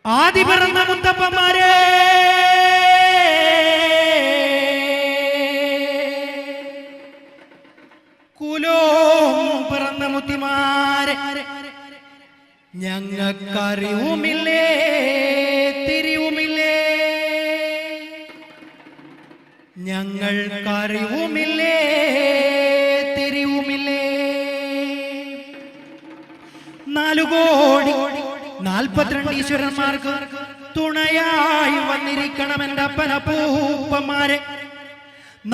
ആദി പിറന്ന മുത്തപ്പന്മാരെ, കുലോ പിറന്ന മുത്തിമാരെ, ഞങ്ങൾക്കറിവുമില്ലേ തിരിവുമില്ലേ, ഞങ്ങൾക്കറിവുമില്ലേ തിരിവുമില്ലേ. 4,42 ഈശ്വരന്മാർക്ക് തുണയായി വന്നിരിക്കണം എൻ്റെ അപ്പനപ്പൂപ്പന്മാരെ.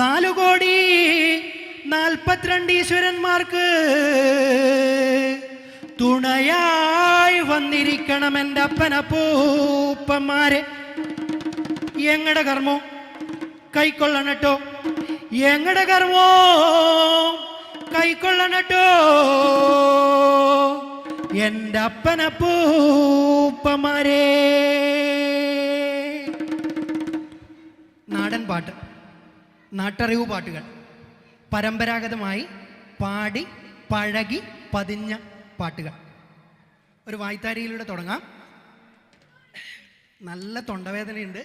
4,42 ഈശ്വരന്മാർക്ക് തുണയായി വന്നിരിക്കണം എൻ്റെ അപ്പനപ്പൂപ്പന്മാരെ. എങ്ങടെ കർമ്മോ കൈക്കൊള്ളണട്ടോ, എങ്ങടെ കർമ്മോ കൈക്കൊള്ളണട്ടോ എൻ്റെ അപ്പനപ്പൂപ്പന്മാരെ. നാടൻ പാട്ട്, നാട്ടറിവ് പാട്ടുകൾ പരമ്പരാഗതമായി പാടി പഴകി പതിഞ്ഞ പാട്ടുകൾ. ഒരു വായ്ത്താരിയിലൂടെ തുടങ്ങാം. നല്ല തൊണ്ടവേദനയുണ്ട്,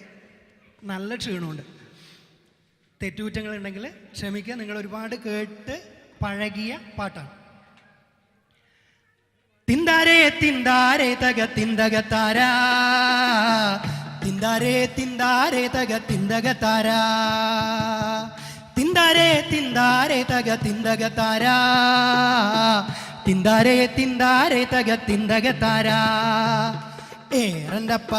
നല്ല ക്ഷീണമുണ്ട്. തെറ്റുകുറ്റങ്ങളുണ്ടെങ്കിൽ ക്ഷമിക്കുക. നിങ്ങൾ ഒരുപാട് കേട്ട് പഴകിയ പാട്ടാണ്. തിന്താരേ തിന്താരേ തക തിന്തകത്താരാ, തിന്താരേ തിന്താരേ തക തിന്തകത്താരാ, തിന്താരേ തിന്താരേ തക തിന്തകത്താരാ, തിന്താരേ തിന്താരേ തക തിന്തകത്താരാ. ഏറണ്ടപ്പ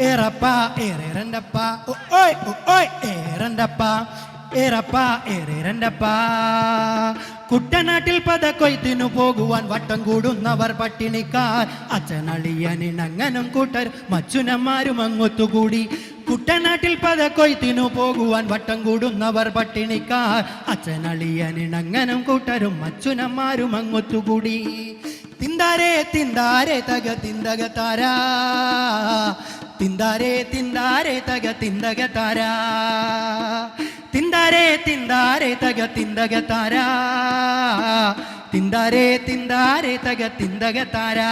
ഏറപ്പ ഏറേരണ്ടപ്പ ഓയ് ഓയ് ഏറണ്ടപ്പ ഏറപ്പ ഏറേരണ്ടപ്പ. കുട്ടനാട്ടിൽ പദക്കൊയ്ത്തിനു പോകുവാൻ വട്ടം കൂടുന്നവർ പട്ടിണിക്കാർ, അച്ഛനളിയനിണങ്ങനും കൂട്ടർ മച്ചുനന്മാരും അങ്ങൊത്തുകൂടി. കുട്ടനാട്ടിൽ പദക്കൊയ്ത്തിനു പോകുവാൻ വട്ടം കൂടുന്നവർ പട്ടിണിക്കാർ, അച്ഛനളിയനിണങ്ങനും കൂട്ടരും മച്ചുനന്മാരും അങ്ങൊത്തുകൂടി. തിന്താരേ തിന്താരേ തക തിന്തകത്താരാ, തിന്താരേ തിന്താരേ തക തിന്തകത്താരാ, തിന്താരേ തിന്താരേ തക തിന്തകത്താരാ, തിന്താരേ തിന്താരേ തക തിന്തകത്താരാ.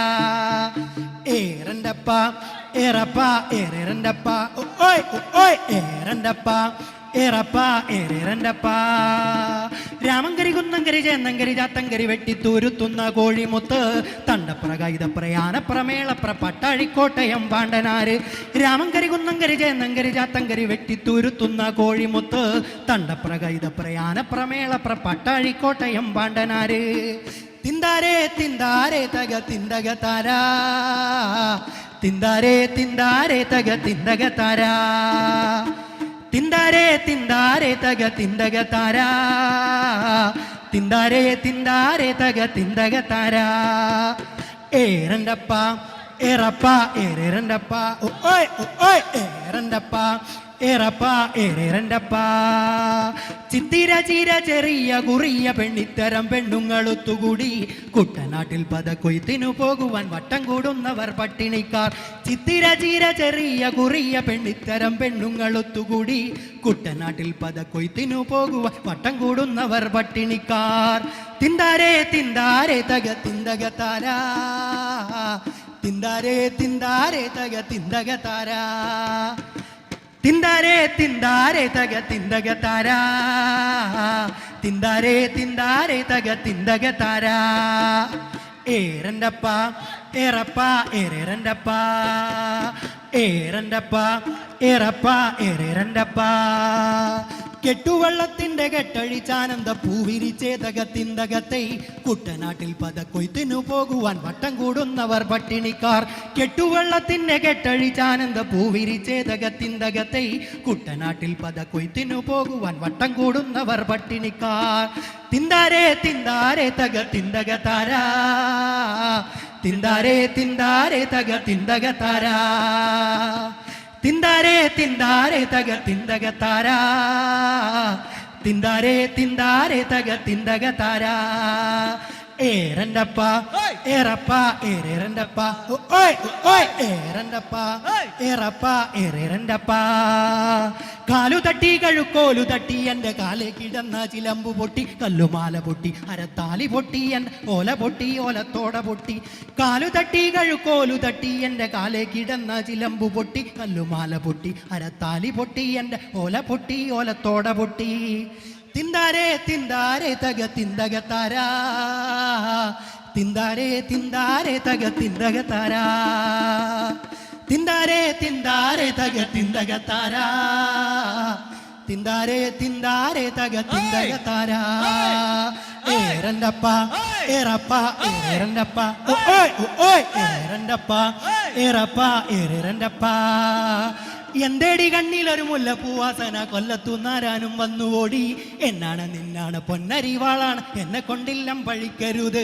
ഏറണ്ടപ്പ ഏറപ്പ ഏറേരണ്ടപ്പ ഓയ് ഓയ് ഏറണ്ടപ്പ ഏറപ്പ ഏറേരണ്ടപ്പ. രാമങ്കരി കുന്നങ്കരി ചേന്നങ്കരി ചാത്തങ്കരി വെട്ടിത്തൂരുത്തുന്ന കോഴിമുത്ത്, തണ്ടപ്രകായുധപ്രയാനപ്രമേളപ്ര പട്ടാഴിക്കോട്ടയം പാണ്ടനാര്. രാമങ്കരി കുന്നങ്കരി ചേന്നങ്കരി ചാത്തങ്കരി വെട്ടിത്തൂരുത്തുന്ന കോഴിമുത്ത്, തണ്ടപ്രകായുധപ്രയാനപ്രമേളപ്ര പട്ടാഴിക്കോട്ടയം പാണ്ടനാര്. തിന്താരേ തിന്താരേ തക തിന്തകത്താരാ, തിന്താരേ തിന്താരേ തക തിന്തകത്താരാ, തിന്താരേ തിന്താരേ തക തിന്തകത്താരാ, തിന്താരേ തിന്താരേ തക തിന്തകത്താരാ. ഏറണ്ടപ്പ ഏറപ്പ ഏറേരണ്ടപ്പ ഓയ് ഓയ് ഏറണ്ടപ്പ ഏറപ്പ ഏറേരണ്ടപ്പ. ചിത്തിര ചീര ചെറിയ കുറിയ പെണ്ണിത്തരം പെണ്ണുങ്ങളൊത്തുകൂടി, കുട്ടനാട്ടിൽ പദക്കൊയ്ത്തിനു പോകുവാൻ വട്ടം കൂടുന്നവർ പട്ടിണിക്കാർ. ചിത്തിര ചീര ചെറിയ കുറിയ പെണ്ണിത്തരം പെണ്ണുങ്ങളൊത്തുകൂടി, കുട്ടനാട്ടിൽ പദക്കൊയ്ത്തിനു പോകുവാൻ വട്ടം കൂടുന്നവർ പട്ടിണിക്കാർ. തിന്താരേ തിന്താരേ തക തിന്തകത്താരാ, തിന്താരേ തിന്താരേ തക തിന്തകത്താരാ, തിന്താരേ തിന്താരേ തക തിന്തകത്താരാ, തിന്താരേ തിന്താരേ തക തിന്തകത്താരാ. ഏറണ്ടപ്പ ഏറപ്പ ഏറേരണ്ടപ്പ, ഏറണ്ടപ്പ ഏറപ്പ ഏറേരണ്ടപ്പ. കെട്ടുവള്ളത്തിന്റെ കെട്ടഴിച്ചാനന്ദ പൂവിരിച്ചേതക തിന്തകത്തെ, കുട്ടനാട്ടിൽ പദക്കൊയ്ത്തിനു പോകുവാൻ വട്ടം കൂടുന്നവർ പട്ടിണിക്കാർ. കെട്ടുവള്ളത്തിന്റെ കെട്ടഴിച്ചാനന്ദ പൂവിരിച്ചേതക തിന്തകത്തെ, കുട്ടനാട്ടിൽ പദക്കൊയ്ത്തിനു പോകുവാൻ വട്ടം കൂടുന്നവർ പട്ടിണിക്കാർ. തിന്താരേ തിന്താരേ തക തിന്തകത്താരാ, തിന്താരേ തിന്താരേ തക തിന്തകത്താരാ, തിന്താരേ തിന്താരേ തക തിന്തകത്താരാ, തിന്താരേ തിന്താരേ തക തിന്തകത്താരാ. ഏരണ്ടപ്പ ഏയ്. ഏറപ്പ ഏരേരണ്ടപ്പ ഓയ് ഓയ് ഏരണ്ടപ്പ ഏറപ്പ ഏരേരണ്ടപ്പ കാലു തട്ടി കഴുക്കോലു തട്ടി എന്റെ കാലെ കിടന്ന ചിലമ്പു പൊട്ടി കല്ലുമാല പൊട്ടി അരത്താലി പൊട്ടി എന്റെ ഓല പൊട്ടി ഓലത്തോട പൊട്ടി കാലു തട്ടി കഴുക്കോലു തട്ടി എന്റെ കാലെ കിടന്ന ചിലമ്പു പൊട്ടി കല്ലുമാല പൊട്ടി അരത്താലി പൊട്ടി എന്റെ ഓല പൊട്ടി ഓലത്തോട പൊട്ടി തിന്താരേ തിന്താരേ തക തിന്തക താരാ തിന്താരേ തിന്താരേ തക തിന്തക താരാ തിന്താരേ തിന്താരേ തക തിന്തക താരാ തിന്താരേ തിന്താരേ തക തിന്തക താരാ ഏരണ്ടപ്പ ഏറപ്പ ഏരണ്ടപ്പ ഓയ് ഓയ് ഏരണ്ടപ്പ ഏറപ്പ ഏരണ്ടപ്പ എന്തേടി കണ്ണിലൊരു മുല്ലപ്പൂവാസന കൊല്ലത്തുന്നാരാനും വന്നു ഓടി എന്നാണ് നിന്നാണ് പൊന്നരിവാളാണ് എന്നെ കൊണ്ടില്ലം പഴിക്കരുത്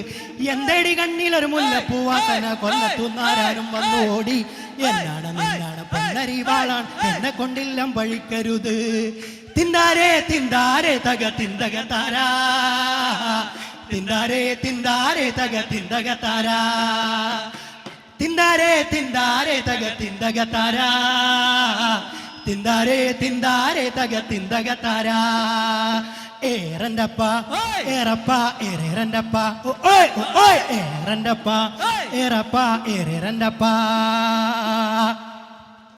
എന്തേടി കണ്ണിലൊരു മുല്ലപ്പൂവാസന കൊല്ലത്തുന്നാരാനും വന്നു ഓടി എന്നാണ് നിന്നാണ് പൊന്നരിവാളാണ് എന്നെ കൊണ്ടില്ലം പഴിക്കരുത് തിന്താരേ തിന്താരേ തക തിന്തക താരാ തിന്താരേ തിന്താരേ തക തിന്തക താരാ തിന്താരേ തിന്താരേ തക തിന്തക താരാ തിന്താരേ തിന്താരേ തക തിന്തക താരാ ഏരണ്ടപ്പ ഏറപ്പ ഏരേരണ്ടപ്പ ഓയ് ഓയ് ഏരണ്ടപ്പ ഏറപ്പ ഏരേരണ്ടപ്പ